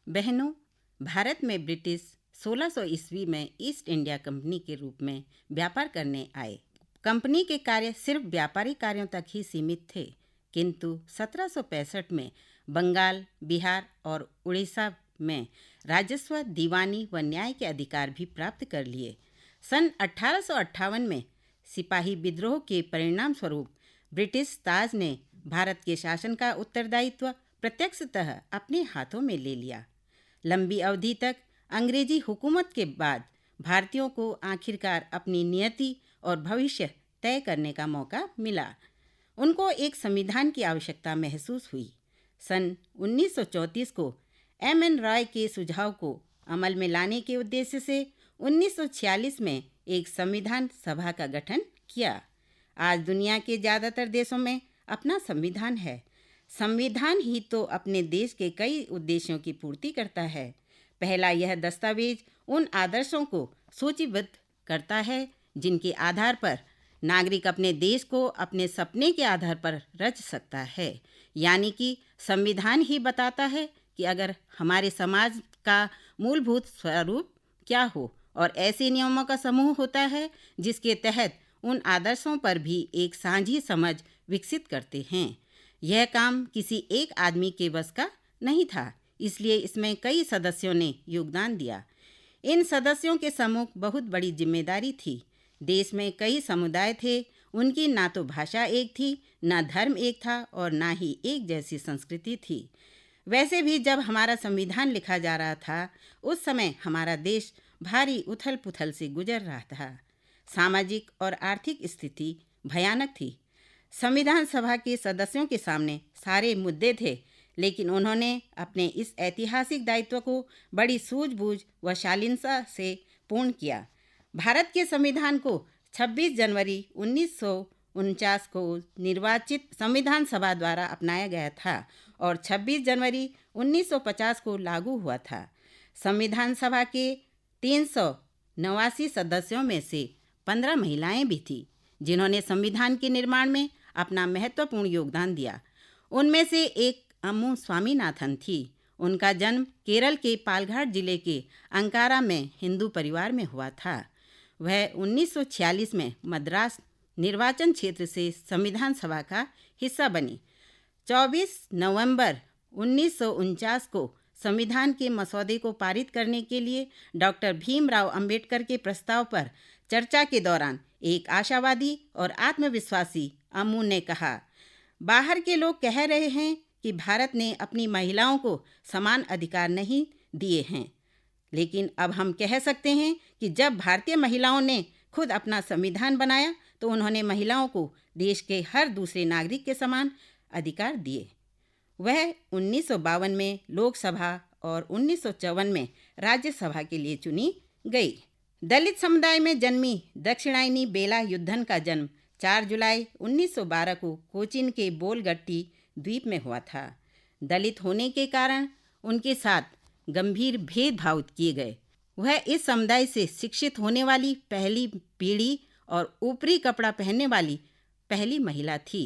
बहनों, भारत में ब्रिटिश 1600 ईस्वी में ईस्ट इंडिया कंपनी के रूप में व्यापार करने आए। कंपनी के कार्य सिर्फ व्यापारिक कार्यों तक ही सीमित थे, किंतु 1765 में बंगाल, बिहार और उड़ीसा में राजस्व, दीवानी व न्याय के अधिकार भी प्राप्त कर लिए। सन 1858 में सिपाही विद्रोह के परिणाम स्वरूप ब्रिटिश ताज ने भारत के शासन का उत्तरदायित्व प्रत्यक्षतः अपने हाथों में ले लिया। लंबी अवधि तक अंग्रेजी हुकूमत के बाद भारतीयों को आखिरकार अपनी नियति और भविष्य तय करने का मौका मिला। उनको एक संविधान की आवश्यकता महसूस हुई। सन 1934 को एम.एन. रॉय के सुझाव को अमल में लाने के उद्देश्य से 1946 में एक संविधान सभा का गठन किया। आज दुनिया के ज़्यादातर देशों में अपना संविधान है। संविधान ही तो अपने देश के कई उद्देश्यों की पूर्ति करता है। पहला, यह दस्तावेज उन आदर्शों को सूचीबद्ध करता है जिनके आधार पर नागरिक अपने देश को अपने सपने के आधार पर रच सकता है। यानी कि संविधान ही बताता है कि अगर हमारे समाज का मूलभूत स्वरूप क्या हो और ऐसे नियमों का समूह होता है जिसके तहत उन आदर्शों पर भी एक साझी समझ विकसित करते हैं। यह काम किसी एक आदमी के बस का नहीं था, इसलिए इसमें कई सदस्यों ने योगदान दिया। इन सदस्यों के सम्मुख बहुत बड़ी जिम्मेदारी थी। देश में कई समुदाय थे, उनकी ना तो भाषा एक थी, ना धर्म एक था और ना ही एक जैसी संस्कृति थी। वैसे भी जब हमारा संविधान लिखा जा रहा था, उस समय हमारा देश भारी उथल पुथल से गुजर रहा था। सामाजिक और आर्थिक स्थिति भयानक थी। संविधान सभा के सदस्यों के सामने सारे मुद्दे थे, लेकिन उन्होंने अपने इस ऐतिहासिक दायित्व को बड़ी सूझबूझ व शालीनता से पूर्ण किया। भारत के संविधान को 26 जनवरी 1949 को निर्वाचित संविधान सभा द्वारा अपनाया गया था और 26 जनवरी 1950 को लागू हुआ था। संविधान सभा के 389 सदस्यों में से 15 महिलाएं भी थीं, जिन्होंने संविधान के निर्माण में अपना महत्वपूर्ण योगदान दिया। उनमें से एक अम्मू स्वामीनाथन थी। उनका जन्म केरल के पालघाट जिले के अंकारा में हिंदू परिवार में हुआ था। वह 1946 में मद्रास निर्वाचन क्षेत्र से संविधान सभा का हिस्सा बनी। 24 नवंबर 1949 को संविधान के मसौदे को पारित करने के लिए डॉक्टर भीमराव अंबेडकर के प्रस्ताव पर चर्चा के दौरान एक आशावादी और आत्मविश्वासी अम्मू ने कहा, बाहर के लोग कह रहे हैं कि भारत ने अपनी महिलाओं को समान अधिकार नहीं दिए हैं, लेकिन अब हम कह सकते हैं कि जब भारतीय महिलाओं ने खुद अपना संविधान बनाया तो उन्होंने महिलाओं को देश के हर दूसरे नागरिक के समान अधिकार दिए। वह 1952 में लोकसभा और 1954 में राज्यसभा के लिए चुनी गई। दलित समुदाय में जन्मी दक्षिणायनी बेला युद्धन का जन्म 4 जुलाई 1912 को कोचीन के बोलगट्टी द्वीप में हुआ था। दलित होने के कारण उनके साथ गंभीर भेदभाव किए गए। वह इस समुदाय से शिक्षित होने वाली पहली पीढ़ी और ऊपरी कपड़ा पहनने वाली पहली महिला थी।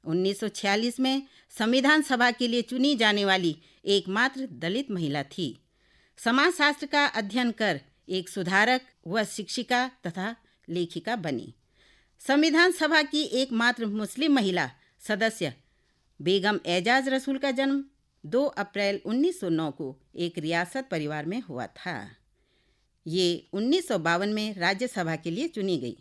1946 में संविधान सभा के लिए चुनी जाने वाली एकमात्र दलित महिला थी। समाजशास्त्र का अध्ययन कर एक सुधारक व शिक्षिका तथा लेखिका बनी। संविधान सभा की एकमात्र मुस्लिम महिला सदस्य बेगम एजाज रसूल का जन्म 2 अप्रैल 1909 को एक रियासत परिवार में हुआ था। ये 1952 में राज्यसभा के लिए चुनी गई।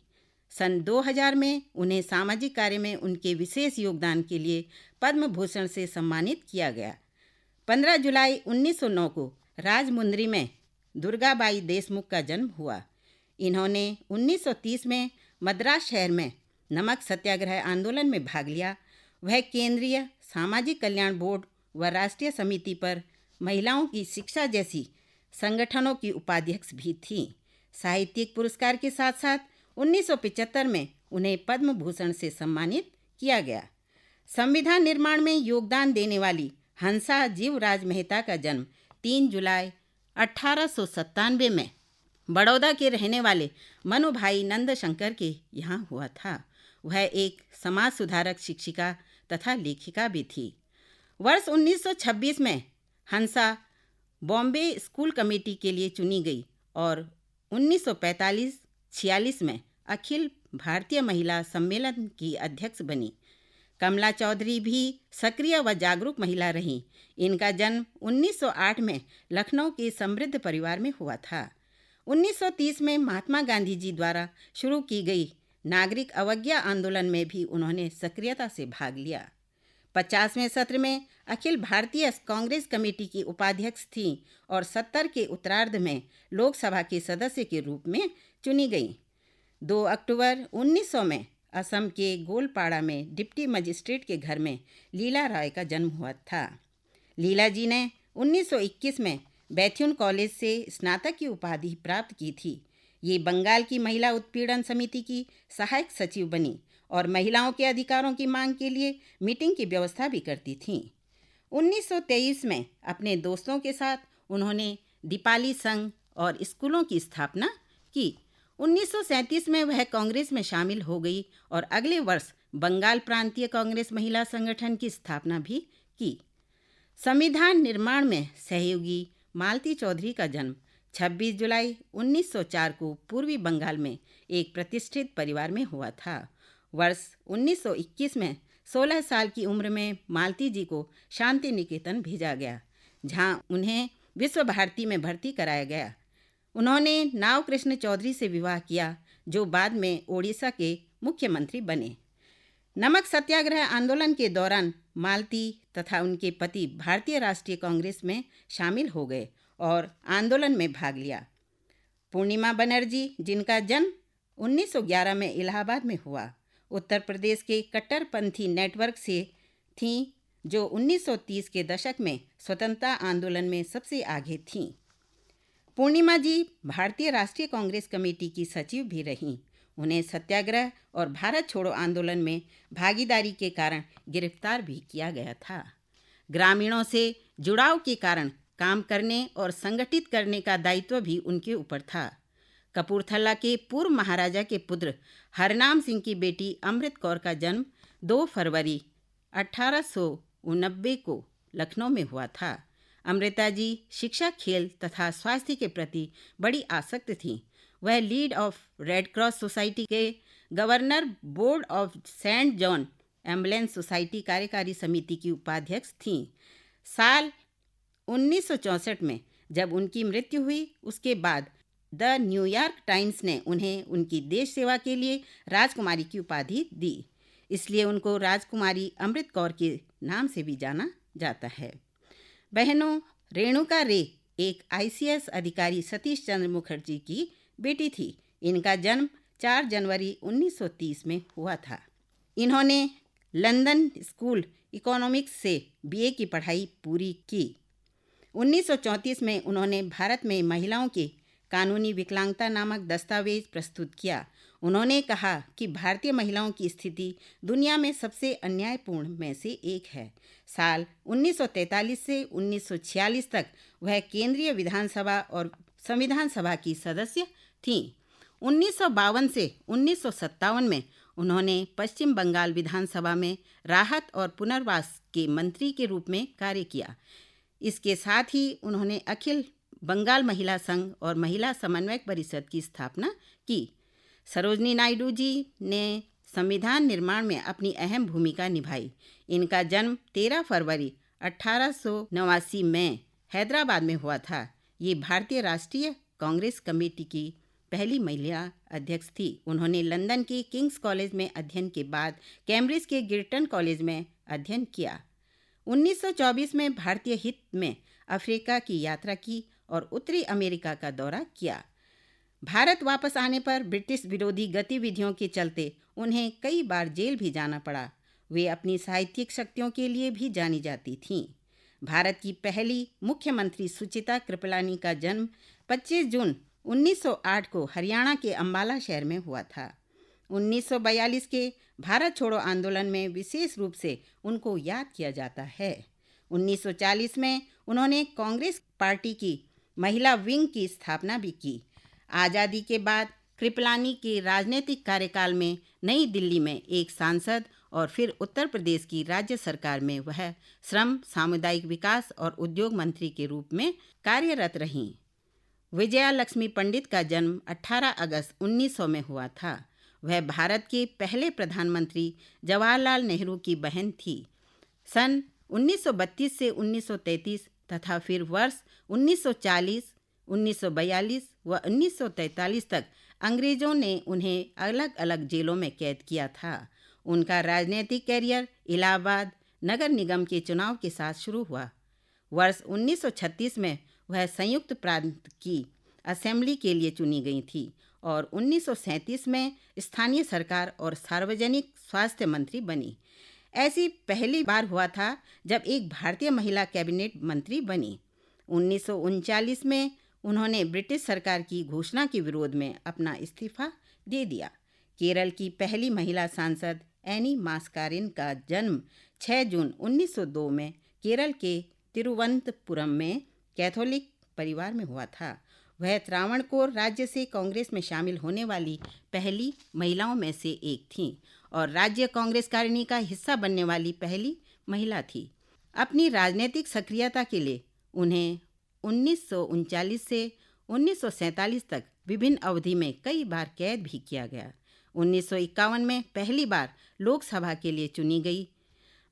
सन 2000 में उन्हें सामाजिक कार्य में उनके विशेष योगदान के लिए पद्म भूषण से सम्मानित किया गया। 15 जुलाई 1909 को राजमुंद्री में दुर्गाबाई देशमुख का जन्म हुआ। इन्होंने 1930 में मद्रास शहर में नमक सत्याग्रह आंदोलन में भाग लिया। वह केंद्रीय सामाजिक कल्याण बोर्ड व राष्ट्रीय समिति पर महिलाओं की शिक्षा जैसी संगठनों की उपाध्यक्ष भी थीं। साहित्यिक पुरस्कार के साथ साथ 1975 में उन्हें पद्म भूषण से सम्मानित किया गया। संविधान निर्माण में योगदान देने वाली हंसा जीवराज मेहता का जन्म 3 जुलाई 1897 में बड़ौदा के रहने वाले मनुभाई नंद शंकर के यहाँ हुआ था। वह एक समाज सुधारक, शिक्षिका तथा लेखिका भी थी। वर्ष 1926 में हंसा बॉम्बे स्कूल कमेटी के लिए चुनी गई और 1945-46 में अखिल भारतीय महिला सम्मेलन की अध्यक्ष बनी। कमला चौधरी भी सक्रिय व जागरूक महिला रहीं। इनका जन्म 1908 में लखनऊ के समृद्ध परिवार में हुआ था। 1930 में महात्मा गांधी जी द्वारा शुरू की गई नागरिक अवज्ञा आंदोलन में भी उन्होंने सक्रियता से भाग लिया। 50वें सत्र में अखिल भारतीय कांग्रेस कमेटी की उपाध्यक्ष थीं और 70 के उत्तरार्ध में लोकसभा के सदस्य के रूप में चुनी गईं। 2 अक्टूबर 1900 में असम के गोलपाड़ा में डिप्टी मजिस्ट्रेट के घर में लीला राय का जन्म हुआ था। लीला जी ने 1921 में बैथ्यून कॉलेज से स्नातक की उपाधि प्राप्त की थी। ये बंगाल की महिला उत्पीड़न समिति की सहायक सचिव बनी और महिलाओं के अधिकारों की मांग के लिए मीटिंग की व्यवस्था भी करती थीं। 1923 में अपने दोस्तों के साथ उन्होंने दीपाली संघ और स्कूलों की स्थापना की। 1937 में वह कांग्रेस में शामिल हो गई और अगले वर्ष बंगाल प्रांतीय कांग्रेस महिला संगठन की स्थापना भी की। संविधान निर्माण में सहयोगी मालती चौधरी का जन्म 26 जुलाई 1904 को पूर्वी बंगाल में एक प्रतिष्ठित परिवार में हुआ था। वर्ष 1921 में 16 साल की उम्र में मालती जी को शांति निकेतन भेजा गया, जहां उन्हें विश्व भारती में भर्ती कराया गया। उन्होंने नाव कृष्ण चौधरी से विवाह किया, जो बाद में ओडिशा के मुख्यमंत्री बने। नमक सत्याग्रह आंदोलन के दौरान मालती तथा उनके पति भारतीय राष्ट्रीय कांग्रेस में शामिल हो गए और आंदोलन में भाग लिया। पूर्णिमा बनर्जी, जिनका जन्म 1911 में इलाहाबाद में हुआ, उत्तर प्रदेश के कट्टरपंथी नेटवर्क से थीं, जो 1930 के दशक में स्वतंत्रता आंदोलन में सबसे आगे थीं। पूर्णिमा जी भारतीय राष्ट्रीय कांग्रेस कमेटी की सचिव भी रहीं। उन्हें सत्याग्रह और भारत छोड़ो आंदोलन में भागीदारी के कारण गिरफ्तार भी किया गया था। ग्रामीणों से जुड़ाव के कारण काम करने और संगठित करने का दायित्व भी उनके ऊपर था। कपूरथला के पूर्व महाराजा के पुत्र हरनाम सिंह की बेटी अमृत कौर का जन्म 2 फरवरी 1889 को लखनऊ में हुआ था। अमृता जी शिक्षा, खेल तथा स्वास्थ्य के प्रति बड़ी आसक्त थीं। वह lead of Red Cross Society के governor, board of Saint John Ambulance Society कार्यकारी समिति की उपाध्यक्ष थीं। साल 1964 में जब उनकी मृत्यु हुई, उसके बाद द न्यूयॉर्क टाइम्स ने उन्हें उनकी देश सेवा के लिए राजकुमारी की उपाधि दी। इसलिए उनको राजकुमारी अमृत कौर के नाम से भी जाना जाता है। बहनों, रेणुका रे एक ICS अधिकारी सतीश चंद्र मुखर्जी की बेटी थी। इनका जन्म 4 जनवरी 1930 में हुआ था। इन्होंने लंदन स्कूल इकोनॉमिक्स से BA की पढ़ाई पूरी की। 1934 में उन्होंने भारत में महिलाओं के कानूनी विकलांगता नामक दस्तावेज प्रस्तुत किया। उन्होंने कहा कि भारतीय महिलाओं की स्थिति दुनिया में सबसे अन्यायपूर्ण में से एक है। साल 1943 से 1946 तक वह केंद्रीय विधानसभा और संविधान सभा की सदस्य थीं। 1952 से 1957 में उन्होंने पश्चिम बंगाल विधानसभा में राहत और पुनर्वास के मंत्री के रूप में कार्य किया। इसके साथ ही उन्होंने अखिल बंगाल महिला संघ और महिला समन्वय परिषद की स्थापना की। सरोजनी नायडू जी ने संविधान निर्माण में अपनी अहम भूमिका निभाई। इनका जन्म 13 फरवरी 1889 में हैदराबाद में हुआ था। ये भारतीय राष्ट्रीय कांग्रेस कमेटी की पहली महिला अध्यक्ष थी। उन्होंने लंदन के किंग्स कॉलेज में अध्ययन के बाद कैम्ब्रिज के गिरटन कॉलेज में अध्ययन किया। 1924 में भारतीय हित में अफ्रीका की यात्रा की और उत्तरी अमेरिका का दौरा किया। भारत वापस आने पर ब्रिटिश विरोधी गतिविधियों के चलते उन्हें कई बार जेल भी जाना पड़ा। वे अपनी साहित्यिक शक्तियों के लिए भी जानी जाती थीं। भारत की पहली मुख्यमंत्री सुचिता कृपलानी का जन्म 25 जून 1908 को हरियाणा के अंबाला शहर में हुआ था। 1942 के भारत छोड़ो आंदोलन में विशेष रूप से उनको याद किया जाता है। 1940 में उन्होंने कांग्रेस पार्टी की महिला विंग की स्थापना भी की। आज़ादी के बाद कृपलानी के राजनीतिक कार्यकाल में नई दिल्ली में एक सांसद और फिर उत्तर प्रदेश की राज्य सरकार में वह श्रम, सामुदायिक विकास और उद्योग मंत्री के रूप में कार्यरत रहीं। विजया लक्ष्मी पंडित का जन्म 18 अगस्त 1900 में हुआ था। वह भारत के पहले प्रधानमंत्री जवाहरलाल नेहरू की बहन थी। सन 1932 से 1933 तथा फिर वर्ष 1940, 1942 व 1943 तक अंग्रेजों ने उन्हें अलग अलग जेलों में कैद किया था। उनका राजनीतिक कैरियर इलाहाबाद नगर निगम के चुनाव के साथ शुरू हुआ। वर्ष 1936 में वह संयुक्त प्रांत की असेंबली के लिए चुनी गई थी और 1937 में स्थानीय सरकार और सार्वजनिक स्वास्थ्य मंत्री बनी। ऐसी पहली बार हुआ था जब एक भारतीय महिला कैबिनेट मंत्री बनी। 1939 में उन्होंने ब्रिटिश सरकार की घोषणा के विरोध में अपना इस्तीफा दे दिया। केरल की पहली महिला सांसद एनी मास्कारेन का जन्म 6 जून 1902 में केरल के तिरुवनंतपुरम में कैथोलिक परिवार में हुआ था। वह त्रावणकोर राज्य से कांग्रेस में शामिल होने वाली पहली महिलाओं में से एक थीं और राज्य कांग्रेस कारिणी का हिस्सा बनने वाली पहली महिला थी। अपनी राजनीतिक सक्रियता के लिए उन्हें 1939 से 1947 तक विभिन्न अवधि में कई बार कैद भी किया गया। 1951 में पहली बार लोकसभा के लिए चुनी गई।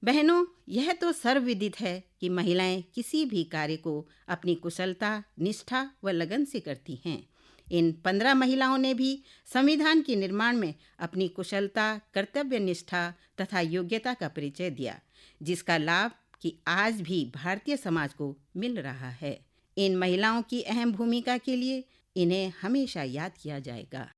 बहनों, यह तो सर्वविदित है कि महिलाएं किसी भी कार्य को अपनी कुशलता, निष्ठा व लगन से करती हैं। इन 15 महिलाओं ने भी संविधान के निर्माण में अपनी कुशलता, कर्तव्य निष्ठा तथा योग्यता का परिचय दिया, जिसका लाभ कि आज भी भारतीय समाज को मिल रहा है। इन महिलाओं की अहम भूमिका के लिए इन्हें हमेशा याद किया जाएगा।